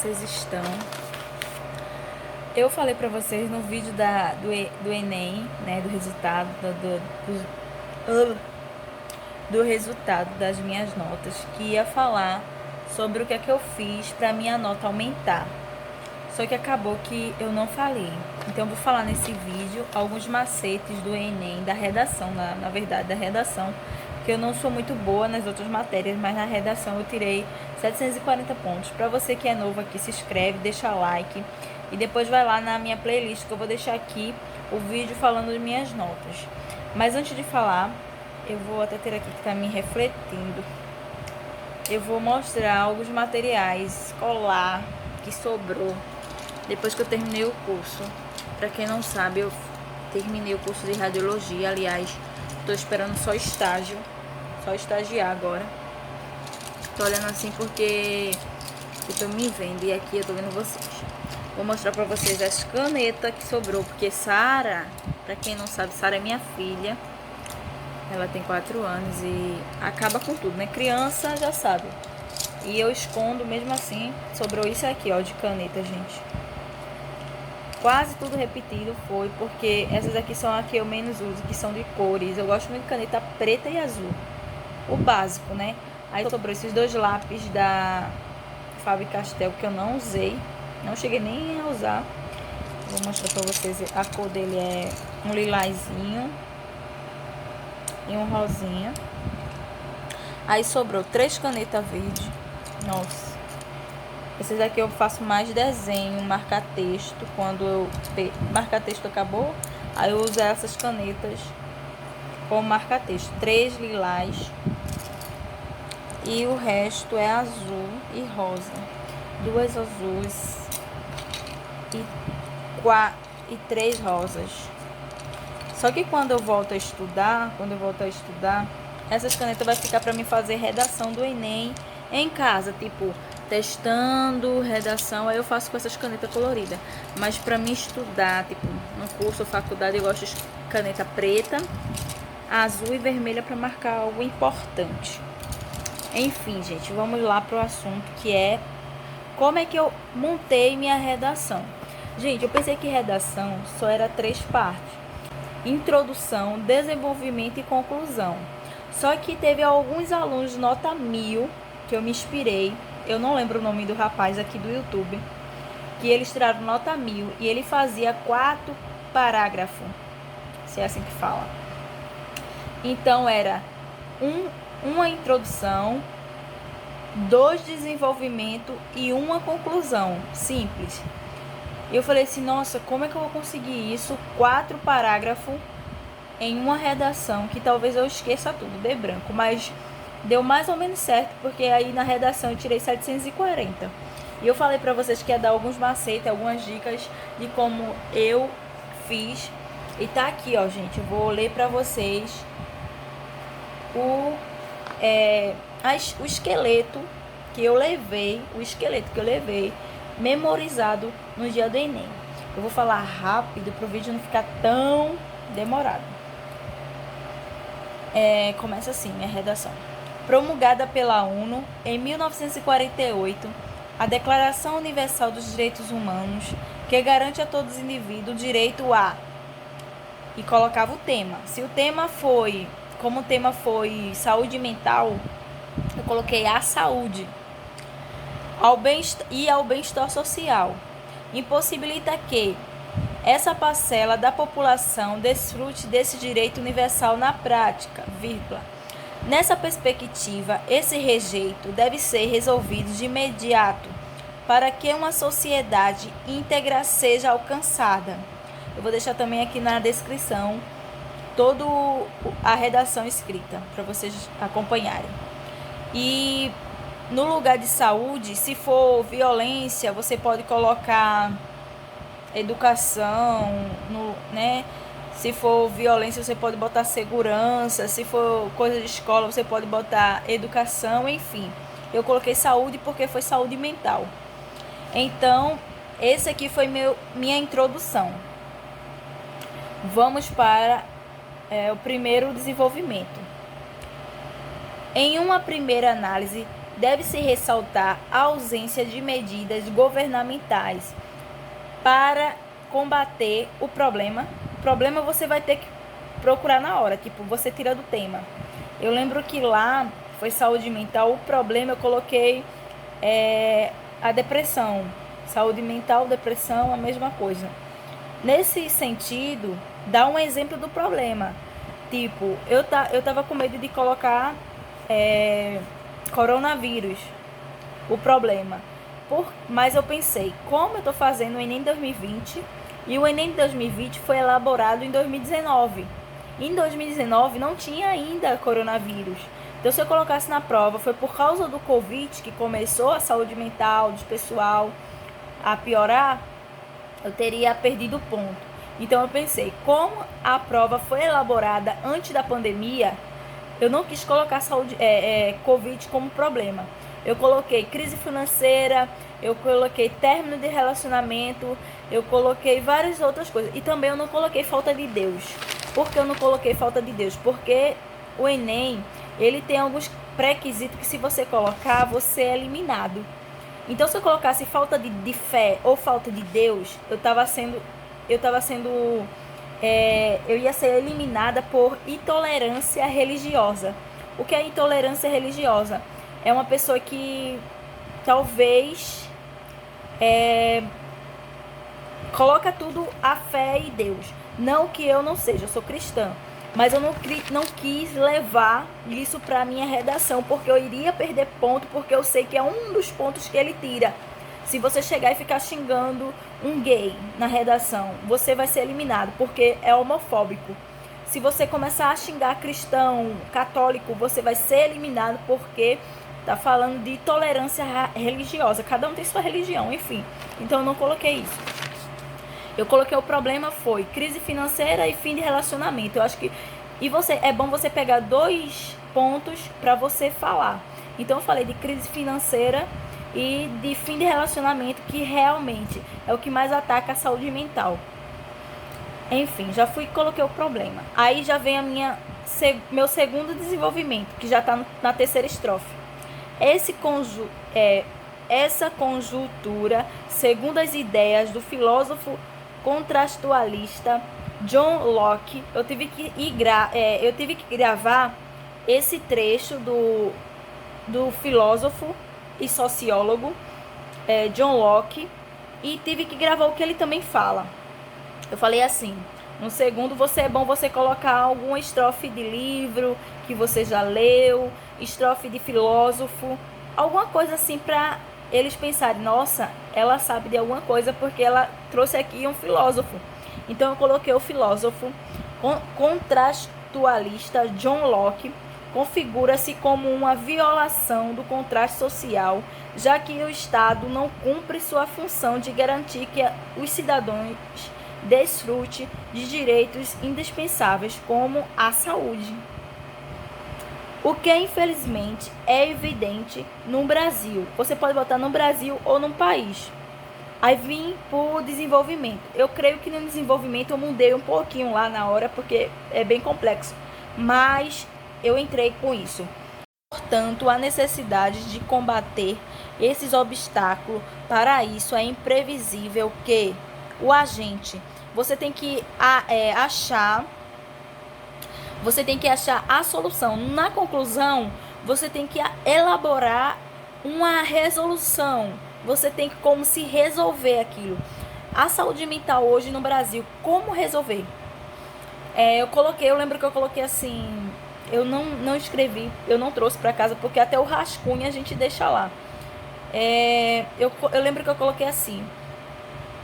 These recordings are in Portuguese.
vocês estão? Eu falei pra vocês no vídeo do Enem, né, do resultado do resultado das minhas notas, que ia falar sobre o que é que eu fiz pra minha nota aumentar. Só que acabou que eu não falei. Então eu vou falar nesse vídeo alguns macetes do Enem, da redação, na verdade, da redação, que eu não sou muito boa nas outras matérias, mas na redação eu tirei 740 pontos. Para você que é novo aqui, se inscreve, deixa like e depois vai lá na minha playlist, que eu vou deixar aqui o vídeo falando de minhas notas. Mas antes de falar, eu vou até ter aqui que tá me refletindo. Eu vou mostrar alguns materiais escolar que sobrou depois que eu terminei o curso. Para quem não sabe, eu terminei o curso de radiologia. Aliás, tô esperando só estágio, só estagiar agora. Tô olhando assim porque eu tô me vendo e aqui eu tô vendo vocês. Vou mostrar pra vocês as canetas que sobrou, porque Sara, pra quem não sabe, Sara é minha filha. Ela tem 4 anos e acaba com tudo, né? Criança já sabe. E eu escondo mesmo assim. Sobrou isso aqui, ó, de caneta, gente. Quase tudo repetido foi, porque essas aqui são as que eu menos uso, que são de cores. Eu gosto muito de caneta preta e azul. O básico, né? Aí sobrou esses 2 lápis da Faber-Castell que eu não usei. Não cheguei nem a usar. Vou mostrar pra vocês. A cor dele é um lilazinho e um rosinha. Aí sobrou 3 canetas verdes. Nossa. Esses aqui eu faço mais desenho, marcar texto. Quando eu marcar texto acabou, aí eu uso essas canetas como marcar texto. 3 lilás e o resto é azul e rosa. 2 azuis e 3 rosas. Só que quando eu volto a estudar, essas canetas vai ficar para mim fazer redação do Enem em casa, tipo, testando redação, aí eu faço com essas canetas coloridas. Mas para mim estudar, tipo, no curso ou faculdade, eu gosto de caneta preta, azul e vermelha para marcar algo importante. Enfim, gente, vamos lá pro assunto, que é como é que eu montei minha redação. Gente, eu pensei que redação só era 3 partes: introdução, desenvolvimento e conclusão. Só que teve alguns alunos de nota 1000 que eu me inspirei. Eu não lembro o nome do rapaz aqui do YouTube, que eles tiraram nota 1000 e ele fazia 4 parágrafos, se é assim que fala. Então era uma introdução, 2 desenvolvimento e uma conclusão. Simples. E eu falei assim, nossa, como é que eu vou conseguir isso? 4 parágrafos em uma redação, que talvez eu esqueça tudo, dê branco, mas deu mais ou menos certo, porque aí na redação eu tirei 740. E eu falei pra vocês que ia dar alguns macetes, algumas dicas de como eu fiz. E tá aqui, ó, gente, eu vou ler pra vocês o esqueleto que eu levei, memorizado no dia do Enem. Eu vou falar rápido para o vídeo não ficar tão demorado. Começa assim, minha redação. Promulgada pela ONU em 1948, a Declaração Universal dos Direitos Humanos, que garante a todos os indivíduos o direito a... E colocava o tema. Se o tema foi, como o tema foi saúde mental, eu coloquei a saúde ao bem-estar social. Impossibilita que essa parcela da população desfrute desse direito universal na prática, vírgula. Nessa perspectiva, esse rejeito deve ser resolvido de imediato para que uma sociedade íntegra seja alcançada. Eu vou deixar também aqui na descrição toda a redação escrita para vocês acompanharem. E no lugar de saúde, se for violência, você pode colocar educação, né? Se for violência, você pode botar segurança. Se for coisa de escola, você pode botar educação, enfim. Eu coloquei saúde porque foi saúde mental. Então, esse aqui foi minha introdução. Vamos para o primeiro desenvolvimento. Em uma primeira análise, deve-se ressaltar a ausência de medidas governamentais para combater o problema. O problema você vai ter que procurar na hora, tipo, você tira do tema. Eu lembro que lá foi saúde mental, o problema eu coloquei a depressão. Saúde mental, depressão, a mesma coisa. Nesse sentido, dá um exemplo do problema. Tipo, eu tava com medo de colocar coronavírus, o problema. Mas eu pensei, como eu tô fazendo o Enem 2020 e o Enem de 2020 foi elaborado em 2019. Em 2019 não tinha ainda coronavírus. Então, se eu colocasse na prova, foi por causa do Covid que começou a saúde mental do pessoal a piorar, eu teria perdido ponto. Então, eu pensei, como a prova foi elaborada antes da pandemia, eu não quis colocar Covid como problema. Eu coloquei crise financeira, eu coloquei término de relacionamento, eu coloquei várias outras coisas. E também eu não coloquei falta de Deus. Por que eu não coloquei falta de Deus? Porque o Enem, ele tem alguns pré-requisitos que se você colocar, você é eliminado. Então, se eu colocasse falta de fé ou falta de Deus, eu ia ser eliminada por intolerância religiosa. O que é intolerância religiosa? É uma pessoa que talvez coloca tudo a fé em Deus. Não que eu não seja, eu sou cristã. Mas eu não quis levar isso para a minha redação, porque eu iria perder ponto, porque eu sei que é um dos pontos que ele tira. Se você chegar e ficar xingando um gay na redação, você vai ser eliminado, porque é homofóbico. Se você começar a xingar cristão, católico, você vai ser eliminado, porque tá falando de tolerância religiosa. Cada um tem sua religião, enfim. Então eu não coloquei isso. Eu coloquei o problema foi crise financeira e fim de relacionamento. Eu acho que é bom você pegar 2 pontos para você falar. Então eu falei de crise financeira e de fim de relacionamento, que realmente é o que mais ataca a saúde mental. Enfim, já coloquei o problema. Aí já vem meu segundo desenvolvimento, que já está na terceira estrofe. Essa conjuntura, segundo as ideias do filósofo contrastualista John Locke, eu tive que gravar esse trecho do filósofo e sociólogo John Locke, e tive que gravar o que ele também fala. Eu falei assim: no segundo, é bom você colocar alguma estrofe de livro que você já leu, estrofe de filósofo, alguma coisa assim para eles pensarem, nossa, ela sabe de alguma coisa porque ela trouxe aqui um filósofo. Então eu coloquei o filósofo contrastualista John Locke. Configura-se como uma violação do contrato social, já que o Estado não cumpre sua função de garantir que os cidadãos desfrute de direitos indispensáveis como a saúde. O que, infelizmente, é evidente no Brasil. Você pode botar no Brasil ou num país. Aí vim por desenvolvimento. Eu creio que no desenvolvimento eu mudei um pouquinho lá na hora, porque é bem complexo. Mas eu entrei com isso. Portanto, a necessidade de combater esses obstáculos. Para isso, é imprevisível que o agente, você tem que achar a solução. Na conclusão, você tem que elaborar uma resolução. Você tem que como se resolver aquilo. A saúde mental hoje no Brasil, como resolver? Eu lembro que eu coloquei assim, eu não escrevi, eu não trouxe para casa, porque até o rascunho a gente deixa lá. Eu lembro que eu coloquei assim: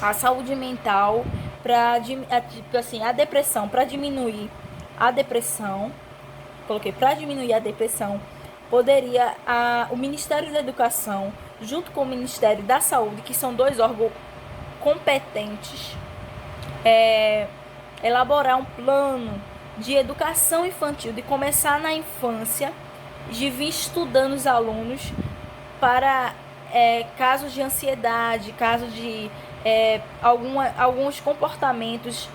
a saúde mental, a depressão, para diminuir a depressão, coloquei para diminuir a depressão, poderia o Ministério da Educação, junto com o Ministério da Saúde, que são 2 órgãos competentes, elaborar um plano de educação infantil, de começar na infância, de vir estudando os alunos para casos de ansiedade, casos de alguns comportamentos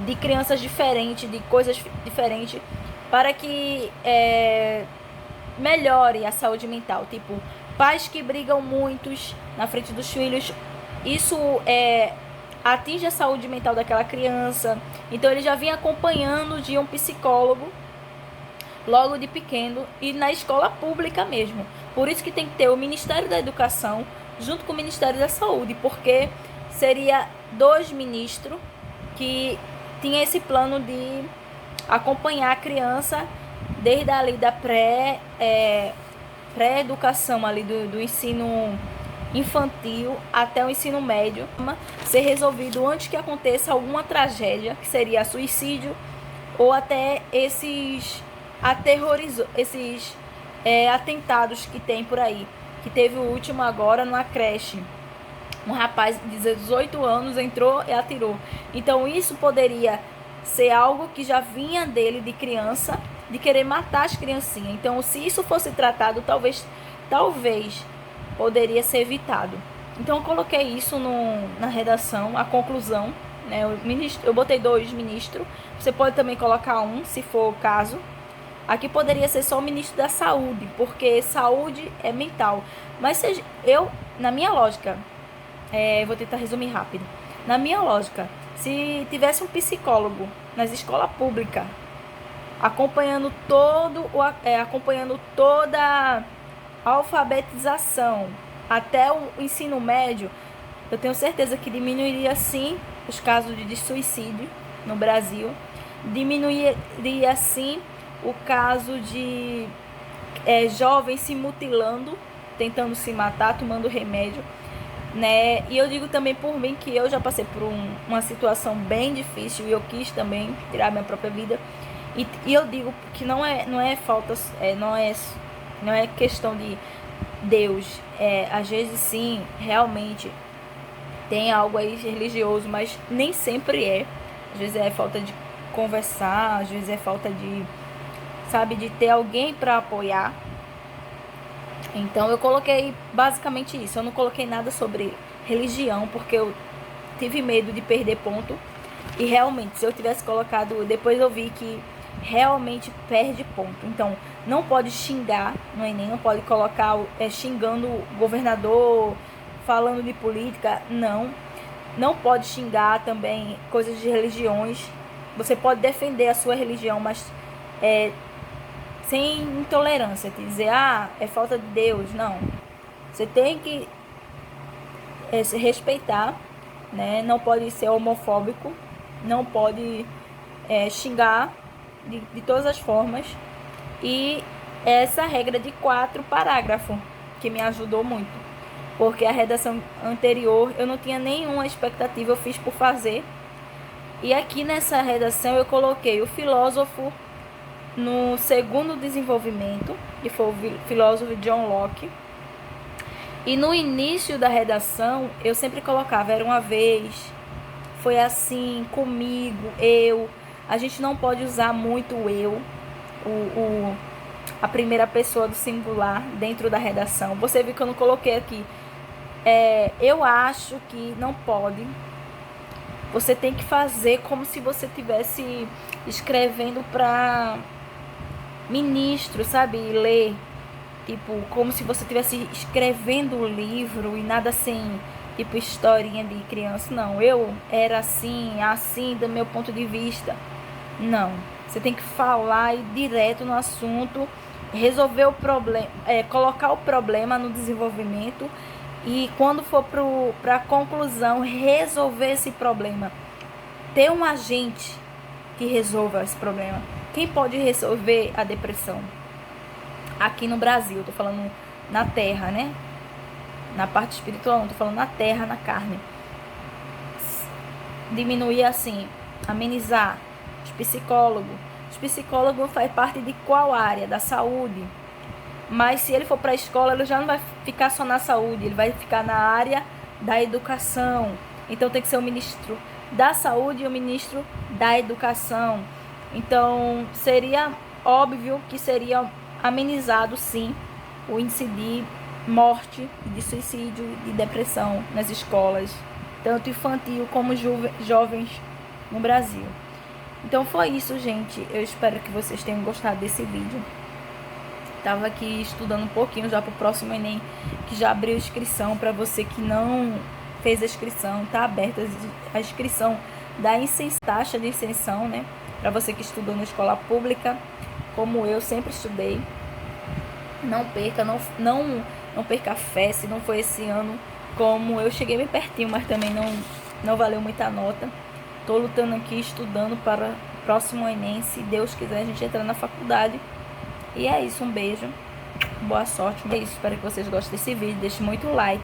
de crianças diferentes, de coisas diferentes, para que melhore a saúde mental. Tipo, pais que brigam muitos na frente dos filhos, isso atinge a saúde mental daquela criança. Então ele já vinha acompanhando de um psicólogo logo de pequeno e na escola pública mesmo. Por isso que tem que ter o Ministério da Educação junto com o Ministério da Saúde, porque seria 2 ministros que tinha esse plano de acompanhar a criança desde ali da pré-educação ali do ensino infantil até o ensino médio, ser resolvido antes que aconteça alguma tragédia, que seria suicídio ou até esses atentados que tem por aí. Que teve o último agora numa creche. Um rapaz de 18 anos entrou e atirou. Então isso poderia ser algo que já vinha dele de criança, de querer matar as criancinhas. Então se isso fosse tratado, talvez poderia ser evitado. Então eu coloquei isso na redação, a conclusão, né? Eu botei 2 ministros. Você pode também colocar um, se for o caso. Aqui poderia ser só o ministro da saúde, porque saúde é mental. Mas na minha lógica, vou tentar resumir rápido. Na minha lógica, se tivesse um psicólogo nas escolas públicas, acompanhando toda a alfabetização até o ensino médio, eu tenho certeza que diminuiria sim os casos de suicídio no Brasil, diminuiria sim o caso de jovens se mutilando, tentando se matar, tomando remédio, né? E eu digo também por mim que eu já passei por uma situação bem difícil e eu quis também tirar minha própria vida. E eu digo que não é falta, não é questão de Deus. Às vezes sim, realmente tem algo aí religioso, mas nem sempre é. Às vezes é falta de conversar, às vezes é falta de ter alguém para apoiar. Então eu coloquei basicamente isso. Eu não coloquei nada sobre religião, porque eu tive medo de perder ponto. E realmente, se eu tivesse colocado, depois eu vi que realmente perde ponto. Então, não pode xingar no Enem, não pode colocar xingando o governador, falando de política, não. Não pode xingar também coisas de religiões. Você pode defender a sua religião, mas sem intolerância, de dizer, é falta de Deus, não. Você tem que se respeitar, né? Não pode ser homofóbico, não pode xingar de todas as formas. E essa regra de 4 parágrafos, que me ajudou muito, porque a redação anterior eu não tinha nenhuma expectativa, eu fiz por fazer. E aqui nessa redação eu coloquei o filósofo no segundo desenvolvimento, que foi o filósofo John Locke. E no início da redação eu sempre colocava, era uma vez, foi assim, comigo, eu. A gente não pode usar muito o eu, a primeira pessoa do singular dentro da redação. Você viu que eu não coloquei aqui, eu acho que não pode. Você tem que fazer como se você estivesse escrevendo para ministro, sabe? Ler, tipo, como se você estivesse escrevendo o livro e nada assim, tipo, historinha de criança. Não, eu era assim do meu ponto de vista. Não, você tem que falar e ir direto no assunto, resolver o problema, colocar o problema no desenvolvimento e quando for para a conclusão, resolver esse problema. Ter um agente que resolva esse problema. Quem pode resolver a depressão? Aqui no Brasil, tô falando na terra, né? Na parte espiritual, não tô falando na terra, na carne. Diminuir assim, amenizar. Os psicólogos faz parte de qual área? Da saúde. Mas se ele for para a escola, ele já não vai ficar só na saúde, ele vai ficar na área da educação. Então tem que ser o ministro da saúde e o ministro da educação. Então seria óbvio que seria amenizado sim o índice de morte, de suicídio, de depressão nas escolas, tanto infantil como jovens no Brasil. Então foi isso, gente. Eu espero que vocês tenham gostado desse vídeo. Tava aqui estudando um pouquinho já pro próximo Enem, que já abriu inscrição. Para você que não fez a inscrição, tá aberta a inscrição da taxa de isenção, né? Para você que estudou na escola pública, como eu sempre estudei. Não perca, não perca a fé. Se não foi esse ano, como eu cheguei bem pertinho, mas também não valeu muita nota. Tô lutando aqui, estudando para o próximo Enem. Se Deus quiser, a gente entrar na faculdade. E é isso, um beijo, boa sorte. É isso, espero que vocês gostem desse vídeo. Deixe muito like.